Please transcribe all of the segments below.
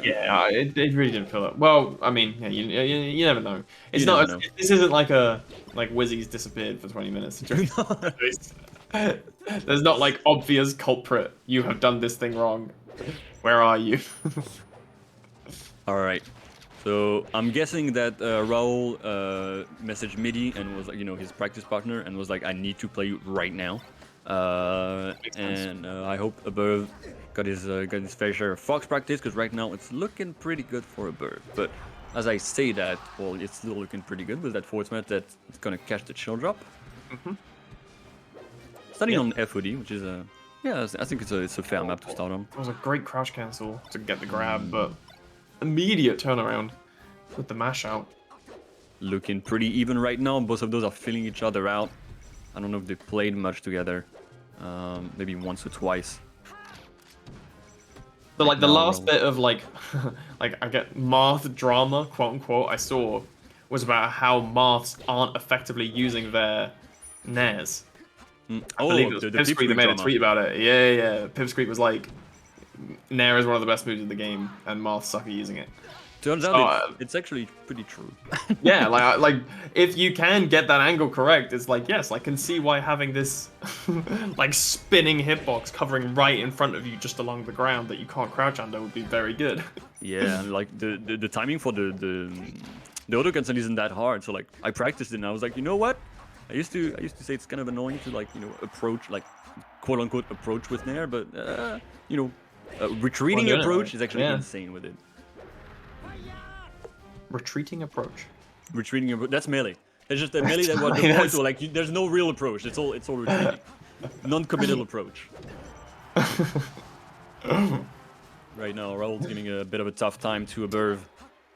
Yeah, it really didn't feel that. Well, I mean, yeah, you never know. It's You not. never know. This isn't like Wizzy's disappeared for 20 minutes. There's not like obvious culprit. You have done this thing wrong. Where are you? All right. So I'm guessing that Raoul messaged Midi and was like, his practice partner, and was like, I need to play right now. Makes sense. And I hope Abbearv got his fair share of Fox practice, because right now it's looking pretty good for Abbearv. But as I say that, well, it's still looking pretty good with that forward smash that it's gonna catch the chill drop. Starting on FOD, which is yeah, I think it's a fair map to start on. It was a great crouch cancel to get the grab, but immediate turnaround with the mash out. Looking pretty even right now. Both of those are filling each other out. I don't know if they played much together. Maybe once or twice. But like the now, last bit of like I get Marth drama, quote unquote, I saw was about how Marths aren't effectively using their nairs. I believe it was the Pipsqueak that made a drama. tweet about it. Yeah. Pipsqueak was like, Nair is one of the best moves in the game, and Marths suck at using it. Turns So, out it's actually pretty true. yeah, like if you can get that angle correct, it's like, yes, I can see why having this like spinning hitbox covering right in front of you just along the ground that you can't crouch under would be very good. Yeah, and like the timing for the auto cancel isn't that hard. So like I practiced it and I was like, you know what? I used to say it's kind of annoying to like approach, like quote unquote approach with Nair, but retreating doing it approach right. is actually Yeah. insane with it. Retreating approach. Retreating approach, that's melee. It's just a melee that was fine, deployed to like there's no real approach. It's all retreating. Non-committal approach. Right now, Raoul's giving a bit of a tough time to Abbearv.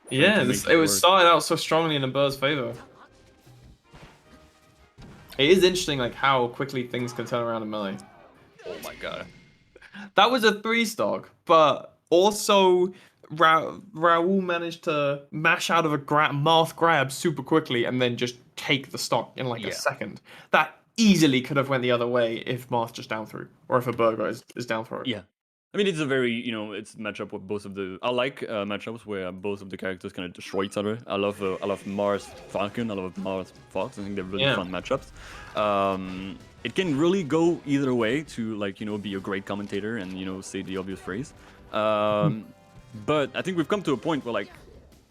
Yeah, to make it was work. started out so strongly in Abbearv's favor. It is interesting, like how quickly things can turn around in melee. Oh my god. That was a 3-stock, but also Raoul managed to mash out of a Marth grab super quickly and then just take the stock in like a second. That easily could have went the other way if Marth just down through, or if a burger is down through. Yeah. I mean, it's a very, it's matchup with both of the. I like matchups where both of the characters kind of destroy each other. I love Mars Falcon. I love Mars Fox. I think they're really fun matchups. It can really go either way to like be a great commentator and say the obvious phrase. But I think we've come to a point where like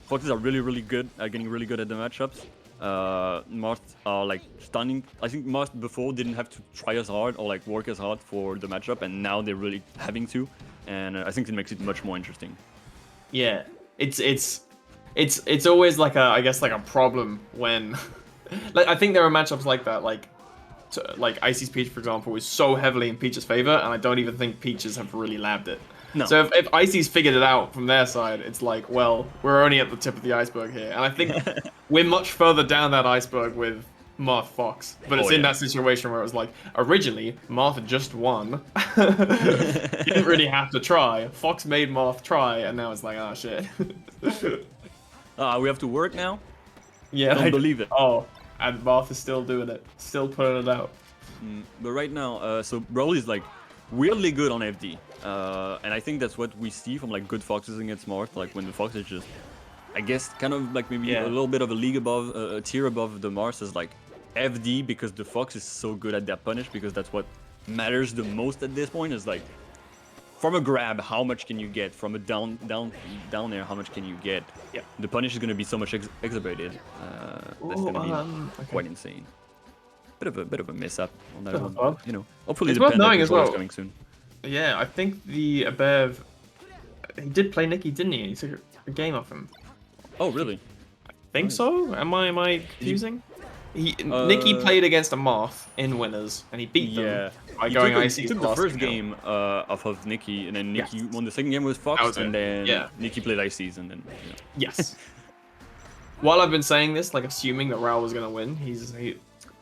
Foxes are really good at getting really good at the matchups. Marth are like stunning. I think Marth before didn't have to try as hard or like work as hard for the matchup, and now they're really having to, and I think it makes it much more interesting. Yeah, it's always like I guess like a problem when like I think there are matchups like that, like Icy's Peach, for example, is so heavily in Peach's favor, and I don't even think Peaches have really labbed it. No. So if Icy's figured it out from their side, it's like, well, we're only at the tip of the iceberg here. And I think we're much further down that iceberg with Marth Fox. But it's in that situation where it was like, originally, Marth just won. Didn't really have to try. Fox made Marth try, and now it's like, oh, shit. We have to work now? Yeah. Don't believe it. Oh, and Marth is still doing it. Still putting it out. But right now, so Raoul is like weirdly good on FD. And I think that's what we see from like good Foxes against Marth, like when the Fox is just, I guess, kind of like maybe a little bit of a league above, a tier above the Marth is like FD, because the Fox is so good at that punish, because that's what matters the most at this point, is like from a grab, how much can you get? From a down there, how much can you get? Yeah. The punish is going to be so much exacerbated. That's going to be quite insane. Bit of a mishap on that one. Hopefully it's the worth pen knowing as well. is coming soon. Yeah, I think the Abbearv, he did play Nikki, didn't he? He took a game off him. Oh, really? I think so. Am I confusing? Nikki played against a Marth in winners, and he beat them by going Icy. He took the first game off of Nikki, and then Nikki won the second game with Fox, and then Nikki played Icy's, and then Yes. While I've been saying this, like assuming that Raoul was gonna win,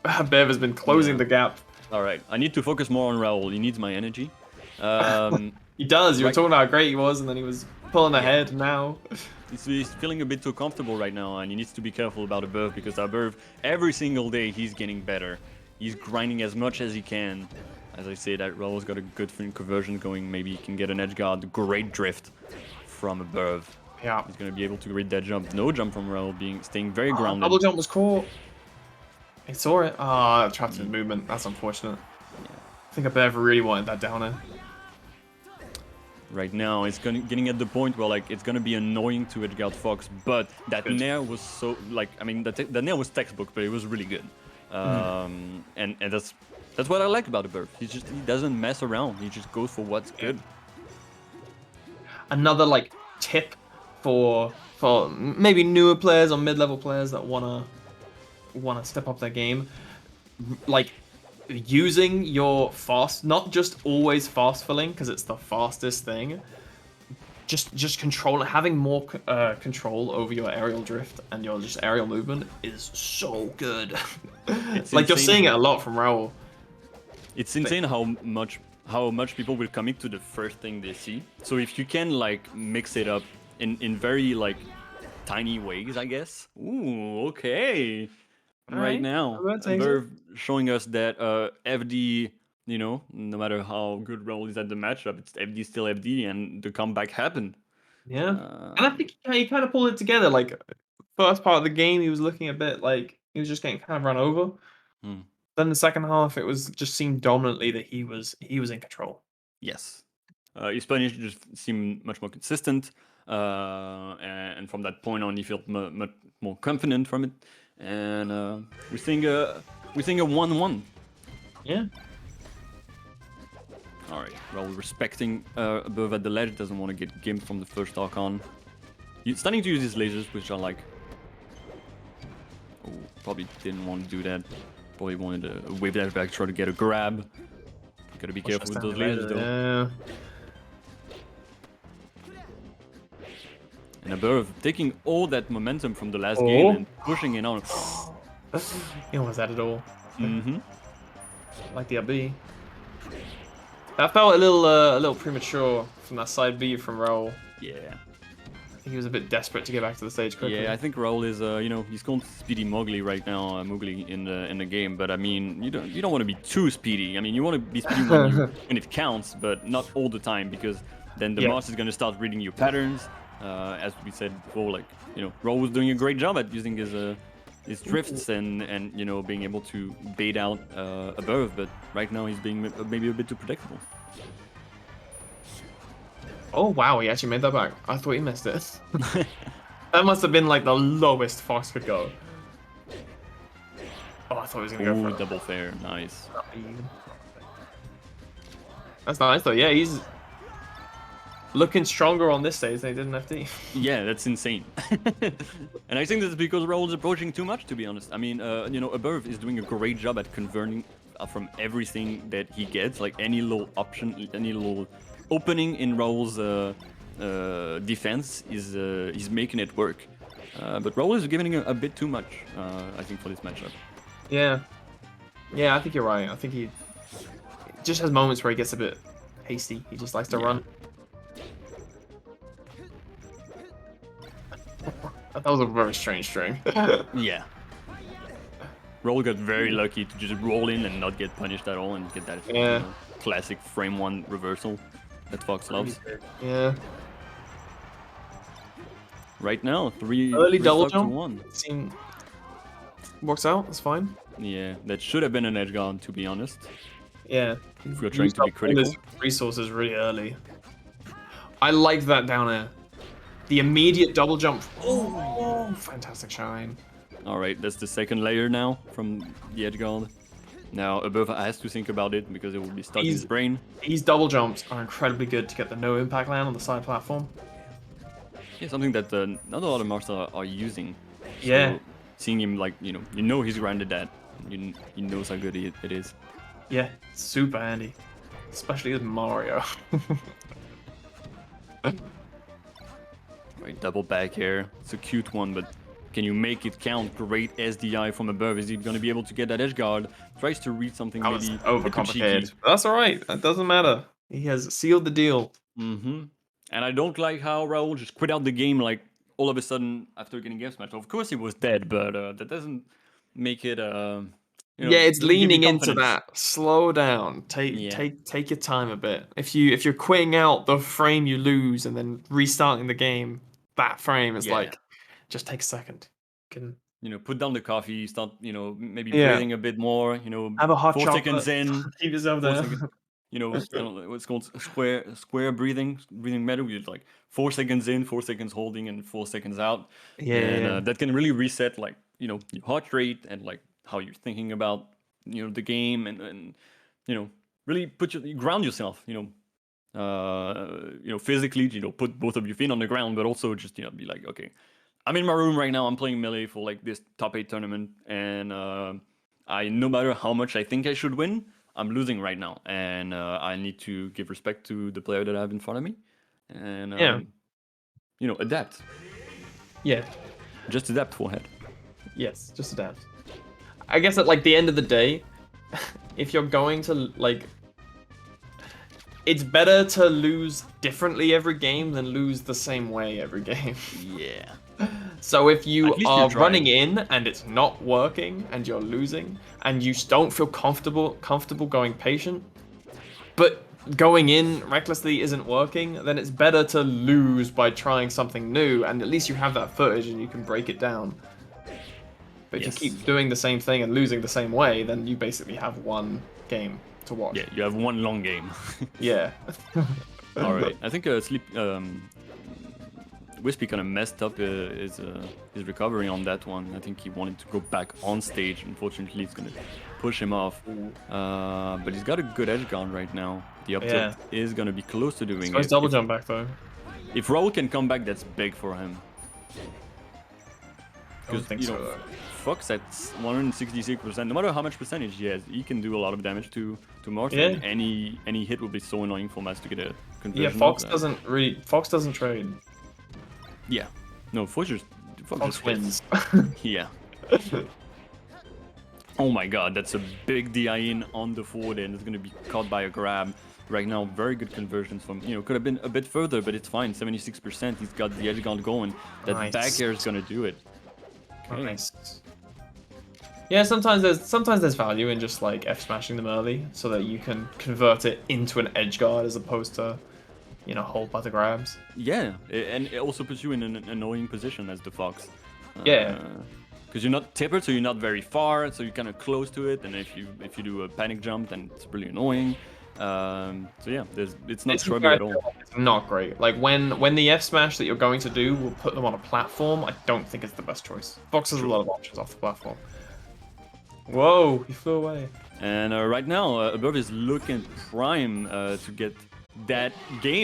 Abbearv has been closing the gap. All right, I need to focus more on Raoul. He needs my energy. He does. You were talking about how great he was, and then he was pulling ahead now. He's feeling a bit too comfortable right now, and he needs to be careful about Abbearv, because Abbearv, every single day, he's getting better. He's grinding as much as he can. As I say, that Raoul's got a good conversion going. Maybe he can get an edge guard, great drift from Abbearv. Yeah. He's going to be able to read that jump. No jump from Raoul, staying very grounded. Double jump was caught. He saw it. Ah, trapped his movement. That's unfortunate. Yeah. I think Abbearv really wanted that down air. Right now, it's getting at the point where like it's gonna be annoying to edgeguard Fox, but that nair was so like I mean the nair was textbook, but it was really good. And that's what I like about Abbearv. He doesn't mess around. He just goes for what's good. Another like tip for maybe newer players or mid-level players that wanna step up their game, like using your fast, not just always fast filling because it's the fastest thing. Just having more control over your aerial drift and your just aerial movement is so good. Like you're seeing it a lot from Raoul. It's insane how much people will commit to the first thing they see. So if you can like mix it up in very like tiny ways, I guess. Ooh, okay. Right now, Abbearv showing us that FD, you know, no matter how good Raoul is at the matchup, it's FD still FD, and the comeback happened. Yeah, and I think he kind of pulled it together. Like first part of the game, he was looking a bit like he was just getting kind of run over. Then the second half, it was just seemed dominantly that he was in control. Yes, his punish just seemed much more consistent, and from that point on, he felt much more confident from it. And we're seeing a 1-1. Yeah. All right, Raoul respecting Abbearv at the ledge, doesn't want to get gimped from the first arc on. He's starting to use his lasers, which I like. Oh, probably didn't want to do that. Probably wanted to wave that back, try to get a grab. Gotta be careful with those lasers, though. Yeah. And Abbearv taking all that momentum from the last game and pushing it on. He almost had it all. Mm-hmm. Like the AB. That felt a little premature from that side B from Raoul. Yeah. I think he was a bit desperate to get back to the stage quickly. Yeah, I think Raoul is, you know, he's called Speedy Mowgli right now, Mowgli in the game. But I mean, you don't want to be too speedy. I mean, you want to be speedy when it counts, but not all the time, because then the Marth is gonna start reading your patterns. As we said before, like, you know, Raoul was doing a great job at using his drifts and you know, being able to bait out Abbearv, but right now he's being maybe a bit too predictable. Oh wow, he actually made that back. I thought he missed it. That must have been like the lowest Fox could go. Oh, I thought he was gonna go for it. Double fair, nice. That's nice though. Yeah, he's looking stronger on this stage than he did in FD. Yeah, that's insane. And I think that's because Raoul's approaching too much, to be honest. I mean, you know, Abbearv is doing a great job at converting from everything that he gets, like any little option, any little opening in Raoul's defense is making it work. But Raoul is giving a bit too much, I think, for this matchup. Yeah. Yeah, I think you're right. I think he just has moments where he gets a bit hasty. He just likes to run. That was a very strange string. Yeah. Raoul got very lucky to just roll in and not get punished at all and get that you know, classic frame 1 reversal that Fox loves. Yeah. Right now, early double jump. 1. Works out. That's fine. Yeah, that should have been an edge guard, to be honest. Yeah. If you're trying to be critical. Resources really early. I liked that down air. The immediate double jump. Oh, fantastic shine. All right, that's the second layer now from the edge guard. Now, Abbearv has to think about it because it will be stuck in his brain. These double jumps are incredibly good to get the no impact land on the side platform. Yeah, something that not a lot of Marth are using. So yeah. Seeing him, like, you know he's grounded that. He knows how good it is. Yeah, super handy. Especially with Mario. Right, double back here. It's a cute one, but can you make it count? Great SDI from Abbearv. Is he going to be able to get that edge guard? Tries to read something maybe overcomplicated. That's all right. That doesn't matter. He has sealed the deal. Mm-hmm. And I don't like how Raoul just quit out the game like all of a sudden after getting game smashed. Of course he was dead, but that doesn't make it You Yeah, know, it's doesn't give me leaning into confidence. that. Slow down. Yeah. Take your time a bit. If you're quitting out the frame you lose and then restarting the game, that frame is Yeah. like, just take a second. Can You know, put down the coffee, start, you know, maybe Yeah. breathing a bit more, you know, Have a hot 4 seconds chocolate. in, Keep yourself 4 seconds, there. you know, kind of like what's called square breathing method. You like 4 seconds in, 4 seconds holding, and 4 seconds out, Yeah, yeah, and yeah. that can really reset like you know your heart rate and like how you're thinking about you know the game and you know really ground yourself. You know, physically, you know, put both of your feet on the ground, but also just you know be like, okay, I'm in my room right now. I'm playing melee for like this top 8 tournament, and I no matter how much I think I should win, I'm losing right now, and I need to give respect to the player that I have in front of me, and Yeah. you know, adapt. Yeah. Just adapt, forehead. Yes, just adapt. I guess at like the end of the day, if you're going to like, it's better to lose differently every game than lose the same way every game. Yeah. So if At you least you are tried. running in and it's not working and you're losing and you don't feel comfortable going patient, but going in recklessly isn't working, then it's better to lose by trying something new, and at least you have that footage and you can break it down. But if you Yes. keep doing the same thing and losing the same way, then you basically have one game to watch. Yeah, you have one long game. Yeah. All right. I think Wispy kind of messed up his recovery on that one. I think he wanted to go back on stage. Unfortunately, it's gonna push him off. But he's got a good edge guard right now. The up tilt is gonna be close to doing Nice it. double jump back though. If Raoul can come back, that's big for him. I don't think you know, so. Fox at 166%. No matter how much percentage he has, he can do a lot of damage to Marth. Yeah. And any hit will be so annoying for Maz to get a conversion. Yeah, Fox doesn't trade. Yeah. No, Fox just wins. Yeah. Oh my god, that's a big DI in on the forward and it's gonna be caught by a grab. Right now, very good conversions from, you know, could have been a bit further, but it's fine. 76%, he's got the edge guard going. That back air is gonna do it. Okay. Nice. Yeah, sometimes there's value in just like F smashing them early so that you can convert it into an edge guard as opposed to, you know, hold by the grabs. Yeah, and it also puts you in an annoying position as the Fox. Yeah. Because you're not tippered, so you're not very far, so you're kind of close to it. And if you do a panic jump, then it's really annoying. So yeah, it's not shrubby at all. It's not great. Like when the F smash that you're going to do will put them on a platform, I don't think it's the best choice. Fox has a lot of options off the platform. Whoa, he flew away. And right now, Abbearv is looking prime to get that game.